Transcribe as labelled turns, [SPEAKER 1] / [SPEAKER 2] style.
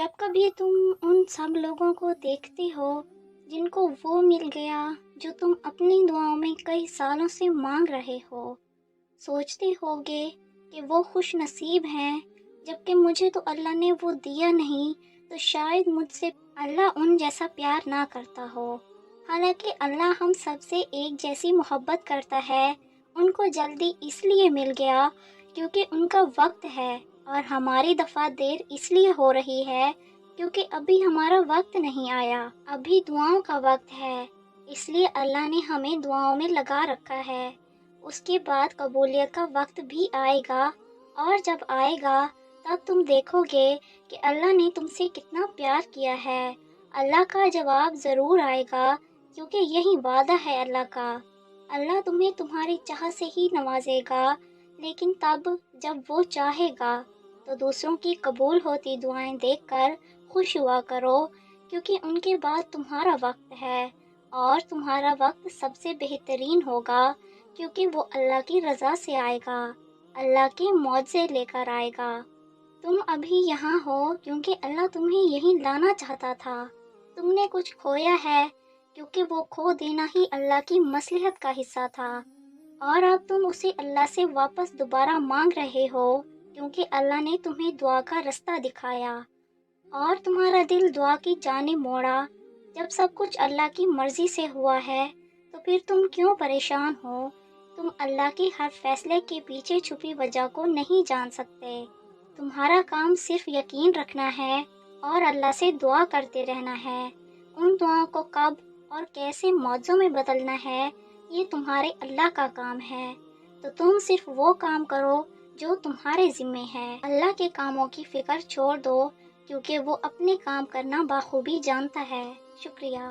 [SPEAKER 1] जब कभी तुम उन सब लोगों को देखते हो जिनको वो मिल गया जो तुम अपनी दुआओं में कई सालों से मांग रहे हो, सोचते होगे कि वो खुश नसीब हैं, जबकि मुझे तो अल्लाह ने वो दिया नहीं, तो शायद मुझसे अल्लाह उन जैसा प्यार ना करता हो। हालांकि अल्लाह हम सबसे एक जैसी मोहब्बत करता है। उनको जल्दी इसलिए मिल गया क्योंकि उनका वक्त है, और हमारी दफ़ा देर इसलिए हो रही है क्योंकि अभी हमारा वक्त नहीं आया। अभी दुआओं का वक्त है, इसलिए अल्लाह ने हमें दुआओं में लगा रखा है। उसके बाद कबूलियत का वक्त भी आएगा, और जब आएगा तब तुम देखोगे कि अल्लाह ने तुमसे कितना प्यार किया है। अल्लाह का जवाब ज़रूर आएगा, क्योंकि यही वादा है अल्लाह का। अल्लाह तुम्हें तुम्हारी चाह से ही नवाजेगा, लेकिन तब जब वो चाहेगा। तो दूसरों की कबूल होती दुआएं देखकर खुश हुआ करो, क्योंकि उनके बाद तुम्हारा वक्त है, और तुम्हारा वक्त सबसे बेहतरीन होगा, क्योंकि वो अल्लाह की रज़ा से आएगा, अल्लाह के मौज़े लेकर आएगा। तुम अभी यहाँ हो क्योंकि अल्लाह तुम्हें यहीं लाना चाहता था। तुमने कुछ खोया है, क्योंकि वो खो देना ही अल्लाह की मसलहत का हिस्सा था, और अब तुम उसे अल्लाह से वापस दोबारा मांग रहे हो, क्योंकि अल्लाह ने तुम्हें दुआ का रास्ता दिखाया और तुम्हारा दिल दुआ की जाने मोड़ा। जब सब कुछ अल्लाह की मर्जी से हुआ है, तो फिर तुम क्यों परेशान हो? तुम अल्लाह के हर फैसले के पीछे छुपी वजह को नहीं जान सकते। तुम्हारा काम सिर्फ यकीन रखना है और अल्लाह से दुआ करते रहना है। उन दुआओं को कब और कैसे मौजों में बदलना है, ये तुम्हारे अल्लाह का काम है। तो तुम सिर्फ वो काम करो जो तुम्हारे जिम्मे है। अल्लाह के कामों की फिक्र छोड़ दो, क्योंकि वो अपने काम करना बाखूबी जानता है। शुक्रिया।